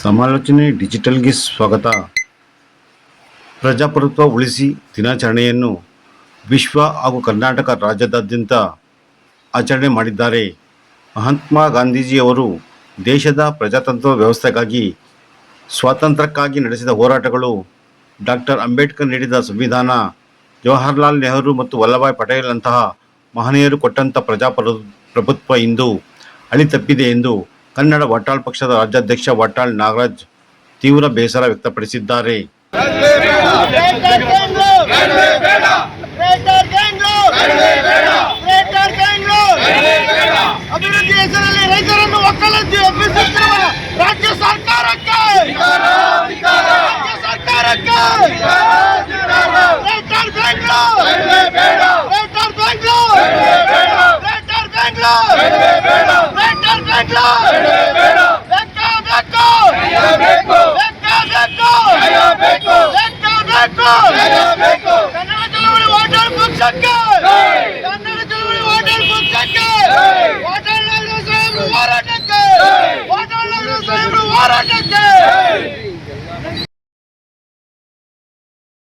ಸಮಾಲೋಚನೆ ಡಿಜಿಟಲ್ಗೆ ಸ್ವಾಗತ. ಪ್ರಜಾಪ್ರಭುತ್ವ ಉಳಿಸಿ ದಿನಾಚರಣೆಯನ್ನು ವಿಶ್ವ ಹಾಗೂ ಕರ್ನಾಟಕ ರಾಜ್ಯಾದ್ಯಂತ ಆಚರಣೆ ಮಾಡಿದ್ದಾರೆ. ಮಹಾತ್ಮ ಗಾಂಧೀಜಿಯವರು ದೇಶದ ಪ್ರಜಾತಂತ್ರ ವ್ಯವಸ್ಥೆಗಾಗಿ, ಸ್ವಾತಂತ್ರ್ಯಕ್ಕಾಗಿ ನಡೆಸಿದ ಹೋರಾಟಗಳು, ಡಾಕ್ಟರ್ ಅಂಬೇಡ್ಕರ್ ನೀಡಿದ ಸಂವಿಧಾನ, ಜವಾಹರಲಾಲ್ ನೆಹರು ಮತ್ತು ವಲ್ಲಭಾಯ್ ಪಟೇಲ್ ಅಂತಹ ಮಹನೀಯರು ಕೊಟ್ಟಂಥ ಪ್ರಜಾಪ್ರಭುತ್ವ ಇಂದು ಹಳಿತಪ್ಪಿದೆ ಎಂದು ಕನ್ನಡ ವಾಟಾಳ್ ಪಕ್ಷದ ರಾಜ್ಯಾಧ್ಯಕ್ಷ ವಾಟಾಳ್ ನಾಗರಾಜ್ ತೀವ್ರ ಬೇಸರ ವ್ಯಕ್ತಪಡಿಸಿದ್ದಾರೆ. ಅಭಿವೃದ್ಧಿ ಹೆಸರಲ್ಲಿ ರೈತರನ್ನು ಒಕ್ಕಲಂತೆ ಒಪ್ಪಿಸುತ್ತಿರುವ ರಾಜ್ಯ ಸರ್ಕಾರಕ್ಕೆ ಕನ್ನಡ ಚಳವಳಿ ವಾಟಾಳ್ ಪಕ್ಷಕ್ಕೆ, ಕನ್ನಡ ಚಳವಳಿ ವಾಟಾಳ್ ಪಕ್ಷಕ್ಕೆ, ವಾಟಾಳ್ ನಾಗರಾಜ್ ಸಾಹೇಬ್ರು ಹೋರಾಟಕ್ಕೆ, ವಾಟಾಳ್ ನಾಗರಾಜ್ ಸಾಹೇಬ್ರು ಹೋರಾಟಕ್ಕೆ.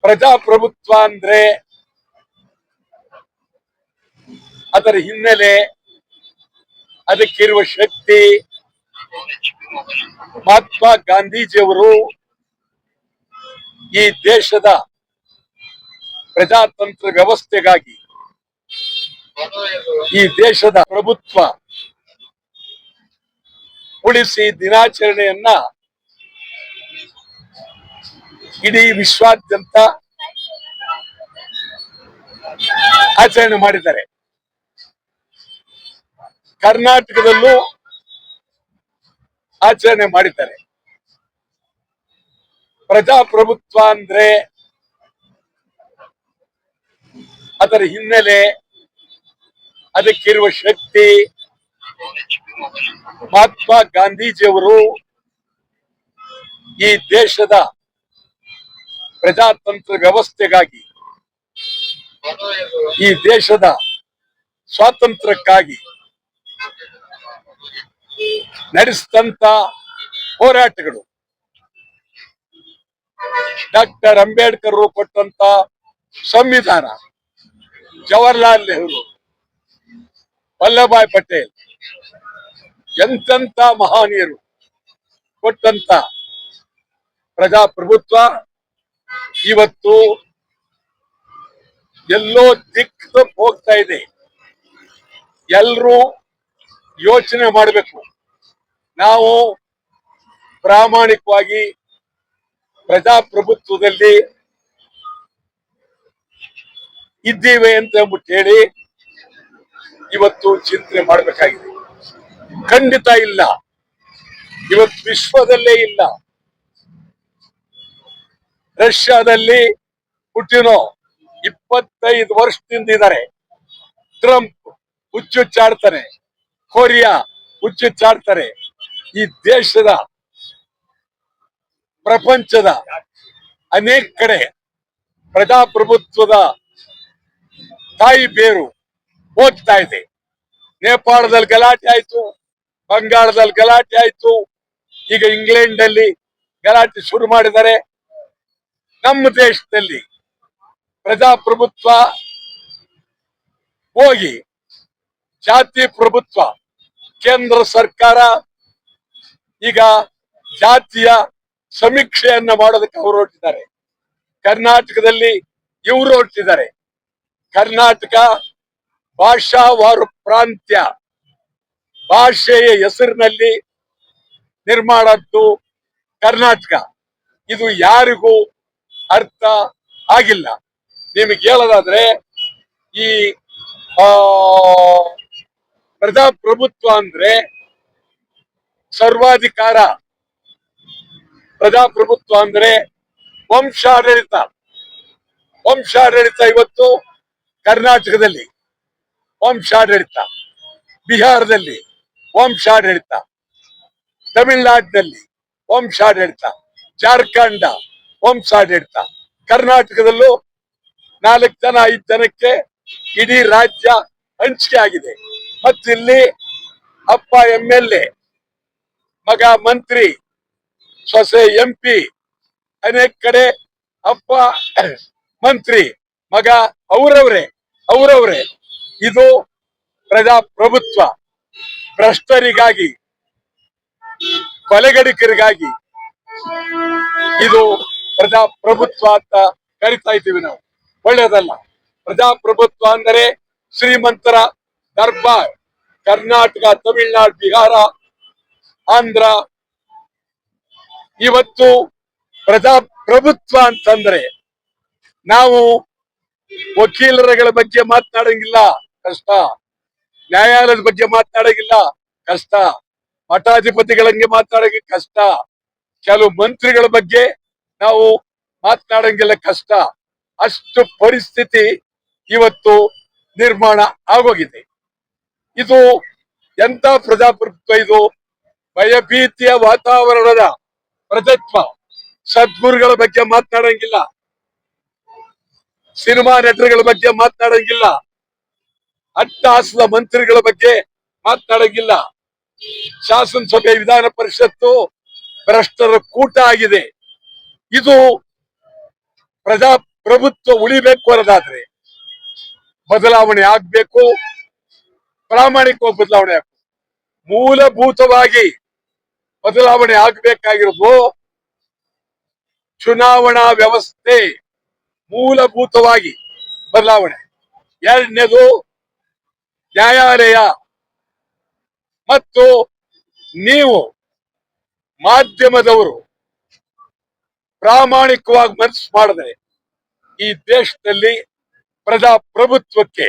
ಪ್ರಜಾಪ್ರಭುತ್ವ ಅಂದ್ರೆ ಅದರ ಹಿನ್ನೆಲೆ, ಅದಕ್ಕಿರುವ ಶಕ್ತಿ. ಮಹಾತ್ಮ ಗಾಂಧೀಜಿಯವರು ಈ ದೇಶದ ಪ್ರಜಾತಂತ್ರ ವ್ಯವಸ್ಥೆಗಾಗಿ, ಈ ದೇಶದ ಪ್ರಭುತ್ವ ಉಳಿಸಿ ದಿನಾಚರಣೆಯನ್ನ ಇಡೀ ವಿಶ್ವಾದ್ಯಂತ ಆಚರಣೆ ಮಾಡಿದ್ದಾರೆ. ಕರ್ನಾಟಕದಲ್ಲೂ ಆಚರಣೆ ಮಾಡಿದ್ದಾರೆ. ಪ್ರಜಾಪ್ರಭುತ್ವ ಅಂದ್ರೆ ಅದರ ಹಿನ್ನೆಲೆ, ಅದಕ್ಕಿರುವ ಶಕ್ತಿ. ಮಹಾತ್ಮ ಗಾಂಧೀಜಿಯವರು ಈ ದೇಶದ ಪ್ರಜಾತಂತ್ರ ವ್ಯವಸ್ಥೆಗಾಗಿ, ಈ ದೇಶದ ಸ್ವಾತಂತ್ರ್ಯಕ್ಕಾಗಿ ನಡೆಸಿದಂತ ಹೋರಾಟಗಳು, ಡಾಕ್ಟರ್ ಅಂಬೇಡ್ಕರ್ ಕೊಟ್ಟಂತ ಸಂವಿಧಾನ, ಜವಾಹರಲಾಲ್ ನೆಹರು, ವಲ್ಲಭಾಯ್ ಪಟೇಲ್ ಎಂತೆಂತ ಮಹನೀಯರು ಕೊಟ್ಟಂತ ಪ್ರಜಾಪ್ರಭುತ್ವ ಇವತ್ತು ಎಲ್ಲೋ ದಿಕ್ಕು ಹೋಗ್ತಾ ಇದೆ. ಎಲ್ರೂ ಯೋಚನೆ ಮಾಡಬೇಕು. ನಾವು ಪ್ರಾಮಾಣಿಕವಾಗಿ ಪ್ರಜಾಪ್ರಭುತ್ವದಲ್ಲಿ ಇದ್ದೀವಿ ಅಂತ ಹೇಳಿ ಇವತ್ತು ಚಿಂತನೆ ಮಾಡಬೇಕಾಗಿದೆ. ಖಂಡಿತ ಇಲ್ಲ. ಇವತ್ತು ವಿಶ್ವದಲ್ಲೇ ಇಲ್ಲ. ರಷ್ಯಾದಲ್ಲಿ ಪುಟಿನೋ 25 ವರ್ಷದಿಂದ ಇದ್ದಾರೆ. ಟ್ರಂಪ್ ಹುಚ್ಚುಚ್ಚಾಡ್ತಾನೆ, ಕೊರಿಯಾ ಹುಚ್ಚುಚ್ಚಾಡ್ತಾರೆ. ಈ ದೇಶದ, ಪ್ರಪಂಚದ ಅನೇಕ ಕಡೆ ಪ್ರಜಾಪ್ರಭುತ್ವದ ತಾಯಿ ಬೇರು ಹೋಗ್ತಾ ಇದೆ. ನೇಪಾಳದಲ್ಲಿ ಗಲಾಟೆ ಆಯ್ತು, ಬಂಗಾಳದಲ್ಲಿ ಗಲಾಟೆ ಆಯ್ತು, ಈಗ ಇಂಗ್ಲೆಂಡ್ ಅಲ್ಲಿ ಗಲಾಟೆ ಶುರು ಮಾಡಿದ್ದಾರೆ. ನಮ್ಮ ದೇಶದಲ್ಲಿ ಪ್ರಜಾಪ್ರಭುತ್ವ ಹೋಗಿ ಜಾತಿ ಪ್ರಭುತ್ವ, ಕೇಂದ್ರ ಸರ್ಕಾರ ಈಗ ಜಾತಿಯ ಸಮೀಕ್ಷೆಯನ್ನ ಮಾಡೋದಕ್ಕೆ ಅವರು ಹೊರಟಿದ್ದಾರೆ. ಕರ್ನಾಟಕದಲ್ಲಿ ಇವರು ಹೊರಟಿದ್ದಾರೆ. ಕರ್ನಾಟಕ ಭಾಷಾವಾರು ಪ್ರಾಂತ್ಯ, ಭಾಷೆಯ ಹೆಸರಿನಲ್ಲಿ ನಿರ್ಮಾಣದ್ದು ಕರ್ನಾಟಕ. ಇದು ಯಾರಿಗೂ ಅರ್ಥ ಆಗಿಲ್ಲ. ನಿಮಗೆ ಹೇಳೋದಾದ್ರೆ, ಈ ಪ್ರಜಾಪ್ರಭುತ್ವ ಅಂದ್ರೆ ಸರ್ವಾಧಿಕಾರ. ಪ್ರಜಾಪ್ರಭುತ್ವ ಅಂದ್ರೆ ವಂಶಾಡಳಿತ. ವಂಶಾಡಳಿತ ಇವತ್ತು ಕರ್ನಾಟಕದಲ್ಲಿ ವಂಶಾಡಳಿತ, ಬಿಹಾರದಲ್ಲಿ ವಂಶಾಡಳಿತ, ತಮಿಳುನಾಡಿನಲ್ಲಿ ವಂಶಾಡಳಿತ, ಜಾರ್ಖಂಡ ವಂಶಾಡಳಿತ. ಕರ್ನಾಟಕದಲ್ಲೂ 4 ಜನ 5 ಜನಕ್ಕೆ ಇಡೀ ರಾಜ್ಯ ಹಂಚಿಕೆ ಆಗಿದೆ. ಮತ್ತಿಲ್ಲಿ ಅಪ್ಪ MLA, ಮಗ ಮಂತ್ರಿ, ಸೊಸೆ MP, ಅನೇಕ ಕಡೆ ಅಪ್ಪ ಮಂತ್ರಿ, ಮಗ ಅವರವರೇ. ಇದು ಪ್ರಜಾಪ್ರಭುತ್ವ. ಭ್ರಷ್ಟರಿಗಾಗಿ, ಕೊಲೆಗಡಿಕರಿಗಾಗಿ ಇದು ಪ್ರಜಾಪ್ರಭುತ್ವ ಅಂತ ಕರಿತಾ ಇದ್ದೀವಿ ನಾವು. ಒಳ್ಳೆಯದಲ್ಲ. ಪ್ರಜಾಪ್ರಭುತ್ವ ಅಂದರೆ ಶ್ರೀಮಂತರ ದರ್ಬಾರ್. ಕರ್ನಾಟಕ, ತಮಿಳುನಾಡು, ಬಿಹಾರ, ಆಂಧ್ರ, ಇವತ್ತು ಪ್ರಜಾಪ್ರಭುತ್ವ ಅಂತಂದ್ರೆ ನಾವು ವಕೀಲರುಗಳ ಬಗ್ಗೆ ಮಾತನಾಡಂಗಿಲ್ಲ, ಕಷ್ಟ. ನ್ಯಾಯಾಲಯದ ಬಗ್ಗೆ ಮಾತನಾಡಂಗಿಲ್ಲ, ಕಷ್ಟ. ಮಠಾಧಿಪತಿಗಳಂಗೆ ಮಾತನಾಡಂಗೆ ಕಷ್ಟ. ಕೆಲವು ಮಂತ್ರಿಗಳ ಬಗ್ಗೆ ನಾವು ಮಾತನಾಡಂಗಿಲ್ಲ, ಕಷ್ಟ. ಅಷ್ಟು ಪರಿಸ್ಥಿತಿ ಇವತ್ತು ನಿರ್ಮಾಣ ಆಗೋಗಿದೆ. ಇದು ಎಂತ ಪ್ರಜಾಪ್ರಭುತ್ವ ಇದು? ಭಯಭೀತಿಯ ವಾತಾವರಣದ ಪ್ರಜತ್ವ. ಸದ್ಗುರುಗಳ ಬಗ್ಗೆ ಮಾತನಾಡಂಗಿಲ್ಲ, ಸಿನಿಮಾ ನಟರುಗಳ ಬಗ್ಗೆ ಮಾತನಾಡಂಗಿಲ್ಲ, ಅಟ್ಟಹಾಸದ ಮಂತ್ರಿಗಳ ಬಗ್ಗೆ ಮಾತನಾಡಂಗಿಲ್ಲ. ಶಾಸನಸಭೆ, ವಿಧಾನ ಪರಿಷತ್ತು ಭ್ರಷ್ಟರ ಕೂಟ ಆಗಿದೆ. ಇದು ಪ್ರಜಾಪ್ರಭುತ್ವ ಉಳಿಬೇಕು ಅನ್ನೋದಾದ್ರೆ ಬದಲಾವಣೆ ಆಗ್ಬೇಕು, ಪ್ರಾಮಾಣಿಕವಾಗಿ ಬದಲಾವಣೆ ಆಗ್ಬೇಕು. ಮೂಲಭೂತವಾಗಿ ಬದಲಾವಣೆ ಆಗ್ಬೇಕಾಗಿರೋದು ಚುನಾವಣಾ ವ್ಯವಸ್ಥೆ, ಮೂಲಭೂತವಾಗಿ ಬದಲಾವಣೆ. ಎರಡನೇದು ನ್ಯಾಯಾಲಯ. ಮತ್ತು ನೀವು ಮಾಧ್ಯಮದವರು ಪ್ರಾಮಾಣಿಕವಾಗಿ ಮನಸ್ಸು ಮಾಡಿದ್ರೆ ಈ ದೇಶದಲ್ಲಿ ಪ್ರಜಾಪ್ರಭುತ್ವಕ್ಕೆ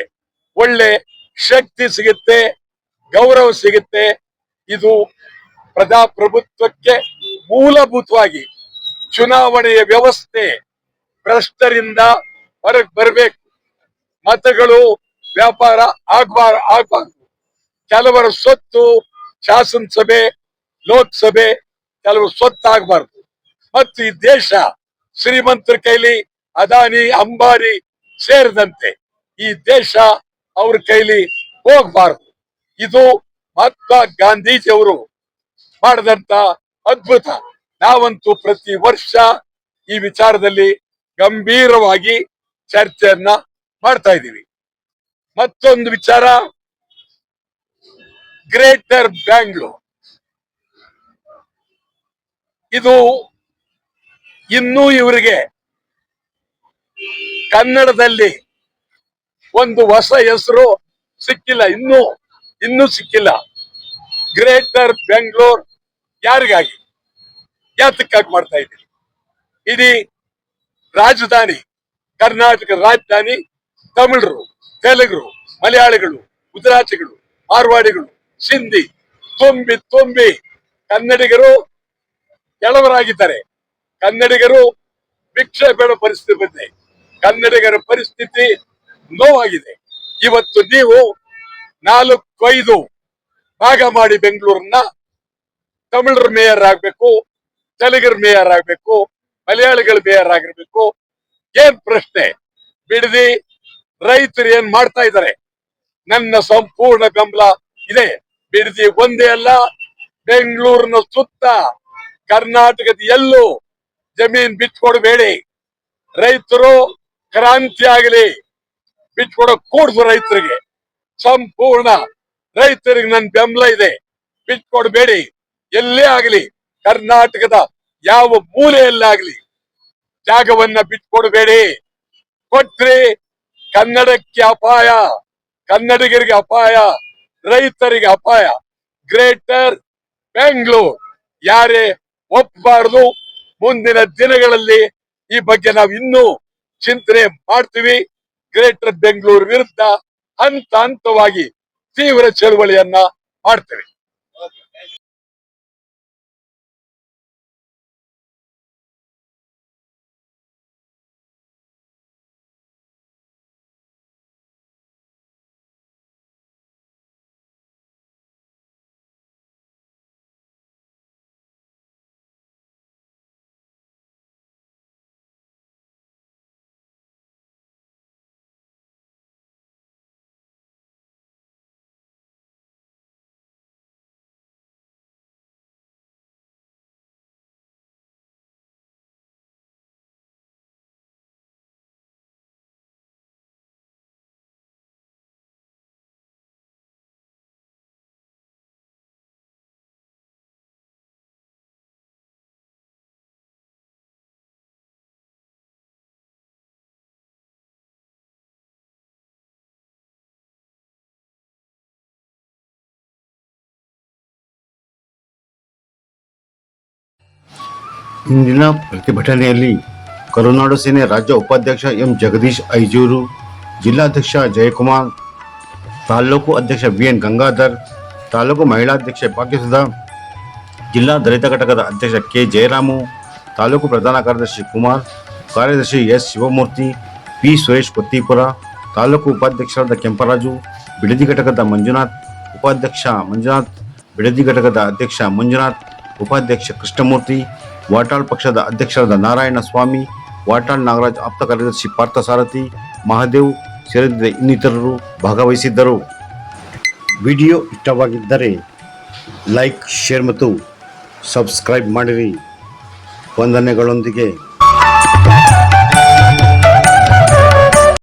ಒಳ್ಳೆ ಶಕ್ತಿ ಸಿಗುತ್ತೆ, ಗೌರವ ಸಿಗುತ್ತೆ. ಇದು ಪ್ರಜಾಪ್ರಭುತ್ವಕ್ಕೆ ಮೂಲಭೂತವಾಗಿ ಚುನಾವಣೆಯ ವ್ಯವಸ್ಥೆ ಭ್ರಷ್ಟರಿಂದ ಹೊರಗೆ ಬರಬೇಕು. ಮತಗಳು ವ್ಯಾಪಾರ ಆಗ್ಬಾರ್ದು. ಕೆಲವರ ಸ್ವತ್ತು ಶಾಸನಸಭೆ, ಲೋಕಸಭೆ ಕೆಲವರು ಸ್ವತ್ತು ಆಗ್ಬಾರ್ದು. ಮತ್ತು ಈ ದೇಶ ಶ್ರೀಮಂತರ ಕೈಲಿ, ಅದಾನಿ ಅಂಬಾನಿ ಸೇರಿದಂತೆ ಈ ದೇಶ ಅವ್ರ ಕೈಲಿ ಹೋಗ್ಬಾರ್ದು. ಇದು ಮಹಾತ್ಮ ಗಾಂಧೀಜಿಯವರು ಮಾಡಿದಂತ ಅದ್ಭುತ. ನಾವಂತೂ ಪ್ರತಿ ವರ್ಷ ಈ ವಿಚಾರದಲ್ಲಿ ಗಂಭೀರವಾಗಿ ಚರ್ಚೆಯನ್ನ ಮಾಡ್ತಾ ಇದ್ದೀವಿ. ಮತ್ತೊಂದು ವಿಚಾರ, ಗ್ರೇಟರ್ ಬ್ಯಾಂಗ್ಳೂರ್. ಇದು ಇನ್ನೂ ಇವರಿಗೆ ಕನ್ನಡದಲ್ಲಿ ಒಂದು ಹೊಸ ಹೆಸರು ಸಿಕ್ಕಿಲ್ಲ, ಇನ್ನೂ ಸಿಕ್ಕಿಲ್ಲ. ಗ್ರೇಟರ್ ಬೆಂಗಳೂರು ಯಾರಿಗಾಗಿ, ಯಾತಕ್ಕಾಗಿ ಮಾಡ್ತಾ ಇದ್ದೀರಿ? ಇಡೀ ರಾಜಧಾನಿ, ಕರ್ನಾಟಕ ರಾಜಧಾನಿ ತಮಿಳರು, ತೆಲುಗರು, ಮಲಯಾಳಿಗಳು, ಗುಜರಾತಿಗಳು, ಮಾರ್ವಾಡಿಗಳು, ಸಿಂಧಿ ತುಂಬಿ ಕನ್ನಡಿಗರು ಕೆಲವರಾಗಿದ್ದಾರೆ. ಕನ್ನಡಿಗರು ಭಿಕ್ಷೆ ಬೇಡ ಪರಿಸ್ಥಿತಿ ಬಂದಿದೆ. ಕನ್ನಡಿಗರ ಪರಿಸ್ಥಿತಿ ನೋವಾಗಿದೆ. ಇವತ್ತು ನೀವು 4-5 ಭಾಗ ಮಾಡಿ ಬೆಂಗಳೂರನ್ನ ತಮಿಳರ ಮೇಯರ್ ಆಗ್ಬೇಕು, ತೆಲುಗರ ಮೇಯರ್ ಆಗ್ಬೇಕು, ಮಲಯಾಳಿಗಳ ಮೇಯರ್ ಆಗಿರ್ಬೇಕು. ಏನ್ ಪ್ರಶ್ನೆ? ಬಿಡದಿ ರೈತರು ಏನ್ ಮಾಡ್ತಾ ಇದ್ದಾರೆ? ನನ್ನ ಸಂಪೂರ್ಣ ಬೆಂಬಲ ಇದೆ. ಬಿಡದಿ ಒಂದೇ ಅಲ್ಲ, ಬೆಂಗಳೂರಿನ ಸುತ್ತ ಕರ್ನಾಟಕದ ಎಲ್ಲೂ ಜಮೀನ್ ಬಿಟ್ಕೊಡ್ಬೇಡಿ. ರೈತರು ಕ್ರಾಂತಿ ಆಗಲಿ, ಬಿಟ್ಕೊಡಕ್ ಕೂಡ್ದು. ರೈತರಿಗೆ ಸಂಪೂರ್ಣ ರೈತರಿಗೆ ನನ್ನ ಬೆಂಬಲ ಇದೆ. ಬಿಟ್ಕೊಡ್ಬೇಡಿ. ಎಲ್ಲೇ ಆಗಲಿ, ಕರ್ನಾಟಕದ ಯಾವ ಮೂಲೆಯಲ್ಲಾಗ್ಲಿ ಜಾಗವನ್ನ ಬಿಟ್ಕೊಡ್ಬೇಡಿ. ಕೊಟ್ರಿ ಕನ್ನಡಕ್ಕೆ ಅಪಾಯ, ಕನ್ನಡಿಗರಿಗೆ ಅಪಾಯ, ರೈತರಿಗೆ ಅಪಾಯ. ಗ್ರೇಟರ್ ಬೆಂಗಳೂರು ಯಾರೇ ಒಪ್ಪಬಾರದು. ಮುಂದಿನ ದಿನಗಳಲ್ಲಿ ಈ ಬಗ್ಗೆ ನಾವು ಇನ್ನೂ ಚಿಂತನೆ ಮಾಡ್ತೀವಿ. ಗ್ರೇಟರ್ ಬೆಂಗಳೂರು ವಿರುದ್ಧ ಹಂತವಾಗಿ ತೀವ್ರ ಚಳವಳಿಯನ್ನ ಮಾಡ್ತೇವೆ. ಇಂದಿನ ಪ್ರತಿಭಟನೆಯಲ್ಲಿ ಕರುನಾಡು ಸೇನೆ ರಾಜ್ಯ ಉಪಾಧ್ಯಕ್ಷ ಎಂ ಜಗದೀಶ್ ಐಜೂರು, ಜಿಲ್ಲಾಧ್ಯಕ್ಷ ಜಯಕುಮಾರ್, ತಾಲೂಕು ಅಧ್ಯಕ್ಷ ಬಿಎನ್ ಗಂಗಾಧರ್, ತಾಲೂಕು ಮಹಿಳಾಧ್ಯಕ್ಷೆ ಭಾಗ್ಯಸುಧಾ, ಜಿಲ್ಲಾ ದಲಿತ ಘಟಕದ ಅಧ್ಯಕ್ಷ ಕೆ ಜಯರಾಮು, ತಾಲೂಕು ಪ್ರಧಾನ ಕಾರ್ಯದರ್ಶಿ ಕುಮಾರ್, ಕಾರ್ಯದರ್ಶಿ ಎಸ್ ಶಿವಮೂರ್ತಿ, ಪಿ ಸುರೇಶ್ ಕೊತ್ತಿಪುರ, ತಾಲೂಕು ಉಪಾಧ್ಯಕ್ಷರಾದ ಕೆಂಪರಾಜು, ಬಿಡದಿ ಘಟಕದ ಮಂಜುನಾಥ್, ಉಪಾಧ್ಯಕ್ಷ ಮಂಜುನಾಥ್, ಬಿಡದಿ ಘಟಕದ ಅಧ್ಯಕ್ಷ ಮಂಜುನಾಥ್, ಉಪಾಧ್ಯಕ್ಷ ಕೃಷ್ಣಮೂರ್ತಿ, ವಾಟಾಳ್ ಪಕ್ಷದ ಅಧ್ಯಕ್ಷರಾದ ನಾರಾಯಣ ಸ್ವಾಮಿ, ವಾಟಾಳ್ ನಾಗರಾಜ್ ಆಪ್ತ ಕಾರ್ಯದರ್ಶಿ ಪಾರ್ಥಸಾರಥಿ, ಮಹಾದೇವ್ ಸೇರಿದಂತೆ ಇನ್ನಿತರರು ಭಾಗವಹಿಸಿದ್ದರು. ವಿಡಿಯೋ ಇಷ್ಟವಾಗಿದ್ದರೆ ಲೈಕ್, ಶೇರ್ ಮತ್ತು ಸಬ್ಸ್ಕ್ರೈಬ್ ಮಾಡಿರಿ. ವಂದನೆಗಳೊಂದಿಗೆ